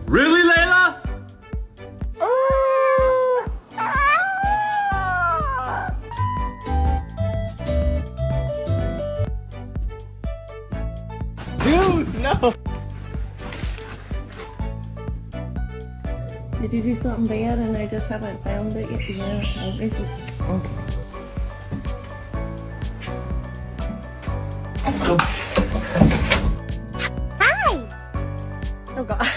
Really, Layla? Dude, no! Did you do something bad and I just haven't found it yet? Yeah, I guess Hi! Oh god.